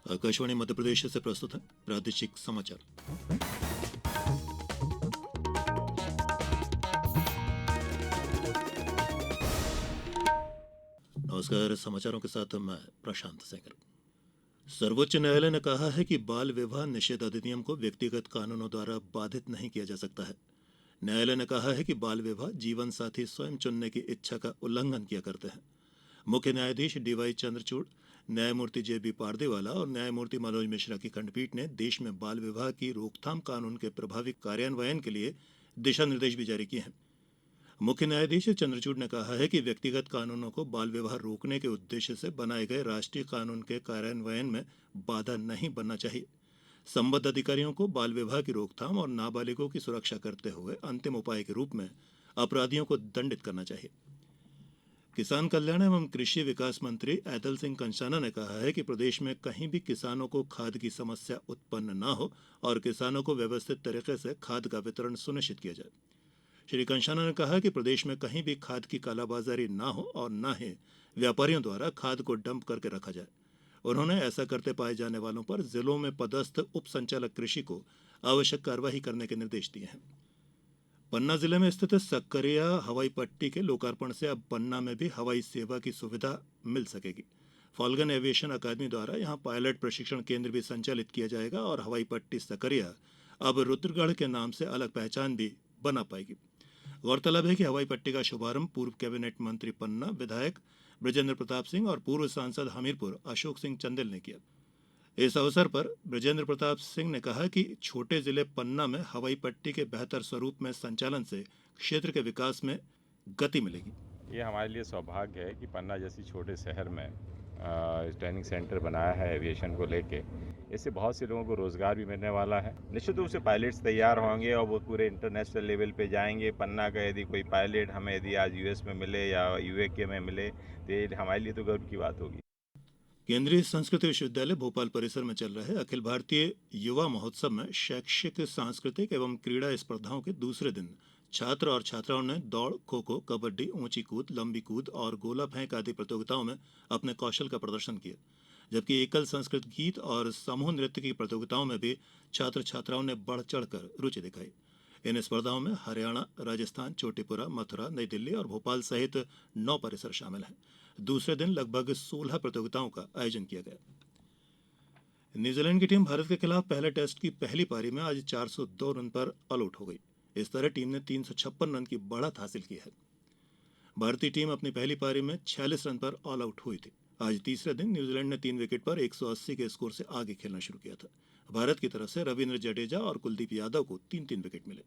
आकाशवाणी मध्य प्रदेश से प्रस्तुत है प्रादेशिक समाचार। नमस्कार, समाचारों के साथ मैं प्रशांत सिंह। सर्वोच्च न्यायालय ने कहा है कि बाल विवाह निषेध अधिनियम को व्यक्तिगत कानूनों द्वारा बाधित नहीं किया जा सकता है। न्यायालय ने कहा है कि बाल विवाह जीवन साथी स्वयं चुनने की इच्छा का उल्लंघन किया करते हैं। मुख्य न्यायाधीश डीवाई चंद्रचूड़, न्यायमूर्ति जेबी पारदेवाला और न्यायमूर्ति मनोज मिश्रा की खंडपीठ ने देश में बाल विवाह की रोकथाम कानून के प्रभावी कार्यान्वयन के लिए दिशा निर्देश भी जारी किए हैं। मुख्य न्यायाधीश चंद्रचूड़ ने कहा है कि व्यक्तिगत कानूनों को बाल विवाह रोकने के उद्देश्य से बनाए गए राष्ट्रीय कानून के कार्यान्वयन में बाधा नहीं बनना चाहिए। संबद्ध अधिकारियों को बाल विवाह की रोकथाम और नाबालिगों की सुरक्षा करते हुए अंतिम उपाय के रूप में अपराधियों को दंडित करना चाहिए। किसान कल्याण एवं कृषि विकास मंत्री ऐदल सिंह कंषाना ने कहा है कि प्रदेश में कहीं भी किसानों को खाद की समस्या उत्पन्न न हो और किसानों को व्यवस्थित तरीके से खाद का वितरण सुनिश्चित किया जाए। श्री कंषाना ने कहा कि प्रदेश में कहीं भी खाद की कालाबाजारी न हो और न ही व्यापारियों द्वारा खाद को डंप करके रखा जाए। उन्होंने ऐसा करते पाए जाने वालों पर जिलों में पदस्थ उप संचालक कृषि को आवश्यक कार्यवाही करने के निर्देश दिए हैं। पन्ना जिले में स्थित सक्करिया हवाई पट्टी के लोकार्पण से अब पन्ना में भी हवाई सेवा की सुविधा मिल सकेगी। फॉल्गन एविएशन अकादमी द्वारा यहां पायलट प्रशिक्षण केंद्र भी संचालित किया जाएगा और हवाई पट्टी सक्करिया अब रुद्रगढ़ के नाम से अलग पहचान भी बना पाएगी। गौरतलब है कि हवाई पट्टी का शुभारंभ पूर्व कैबिनेट मंत्री पन्ना विधायक बृजेंद्र प्रताप सिंह और पूर्व सांसद हमीरपुर अशोक सिंह चंदेल ने किया। इस अवसर पर बृजेंद्र प्रताप सिंह ने कहा कि छोटे जिले पन्ना में हवाई पट्टी के बेहतर स्वरूप में संचालन से क्षेत्र के विकास में गति मिलेगी। ये हमारे लिए सौभाग्य है कि पन्ना जैसी छोटे शहर में ट्रेनिंग सेंटर बनाया है एविएशन को लेके। इससे बहुत से लोगों को रोजगार भी मिलने वाला है। निश्चित रूप से पायलट्स तैयार होंगे और वो पूरे इंटरनेशनल लेवल पे जाएंगे। पन्ना का यदि कोई पायलट हमें यदि आज यूएस में मिले या यूके में मिले तो ये हमारे लिए तो गर्व की बात होगी। केंद्रीय संस्कृत विश्वविद्यालय भोपाल परिसर में चल रहे अखिल भारतीय युवा महोत्सव में शैक्षिक, सांस्कृतिक एवं क्रीड़ा स्पर्धाओं के दूसरे दिन छात्र और छात्राओं ने दौड़, खो खो, कबड्डी, ऊंची कूद, लंबी कूद और गोला फेंक आदि प्रतियोगिताओं में अपने कौशल का प्रदर्शन किया। जबकि एकल संस्कृत गीत और समूह नृत्य की प्रतियोगिताओं में भी छात्र छात्राओं ने बढ़ चढ़कर रुचि दिखाई। इन स्पर्धाओं में हरियाणा, राजस्थान, चोटीपुरा, मथुरा, नई दिल्ली और भोपाल सहित 9 परिसर शामिल हैं। दूसरे दिन लगभग 16 प्रतियोगिताओं का आयोजन किया गया। न्यूजीलैंड की टीम भारत के खिलाफ पहले टेस्ट की पहली पारी में आज 402 रन पर ऑल आउट हो गई। इस तरह टीम ने 356 रन की बढ़त हासिल की है। भारतीय टीम अपनी पहली पारी में 46 रन पर ऑल आउट हुई थी। आज तीसरे दिन न्यूजीलैंड ने 3 विकेट पर 180 के स्कोर से आगे खेलना शुरू किया था। भारत की तरफ से रविंद्र जडेजा और कुलदीप यादव को 3-3 विकेट मिले।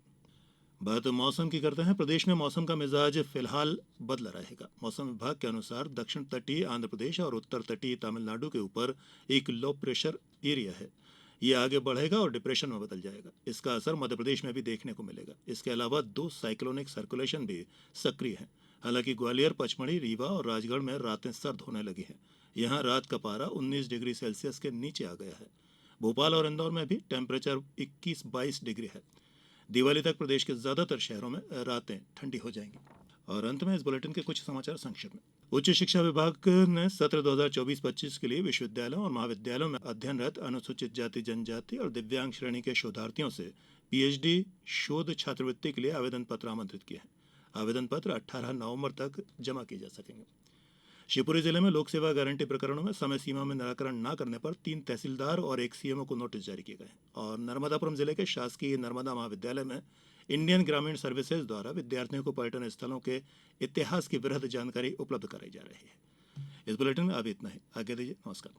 बात मौसम की करते हैं। प्रदेश में मौसम का मिजाज फिलहाल बदला रहेगा। मौसम विभाग के अनुसार दक्षिण तटीय आंध्र प्रदेश और उत्तर तटीय तमिलनाडु के ऊपर एक लो प्रेशर एरिया है। ये आगे बढ़ेगा और डिप्रेशन में बदल जाएगा। इसका असर मध्य प्रदेश में भी देखने को मिलेगा। इसके अलावा 2 साइक्लोनिक सर्कुलेशन भी सक्रिय हैं। हालांकि ग्वालियर, पचमढ़ी, रीवा और राजगढ़ में रातें सर्द होने लगी हैं। यहां रात का पारा 19 डिग्री सेल्सियस के नीचे आ गया है। भोपाल और इंदौर में भी टेम्परेचर 21-22 डिग्री है। दिवाली तक प्रदेश के ज्यादातर शहरों में रातें ठंडी हो जाएंगी। और अंत में इस बुलेटिन के कुछ समाचार संक्षेप में। उच्च शिक्षा विभाग ने सत्र 2024-25 के लिए विश्वविद्यालयों और महाविद्यालयों में अध्ययनरत अनुसूचित जाति, जनजाति और दिव्यांग श्रेणी के शोधार्थियों से पीएचडी शोध छात्रवृत्ति के लिए आवेदन पत्र आमंत्रित किए हैं। आवेदन पत्र 18 नवंबर तक जमा किए जा सकेंगे। शिवपुरी जिले में लोक सेवा गारंटी प्रकरणों में समय सीमा में निराकरण न करने पर 3 तहसीलदार और 1 सीएमओ को नोटिस जारी किए गए। और नर्मदापुरम जिले के शासकीय नर्मदा महाविद्यालय में इंडियन ग्रामीण सर्विसेज द्वारा विद्यार्थियों को पर्यटन स्थलों के इतिहास की वृहद जानकारी उपलब्ध कराई जा रही है। इस बुलेटिन में अभी इतना ही। आगे दीजिए। नमस्कार।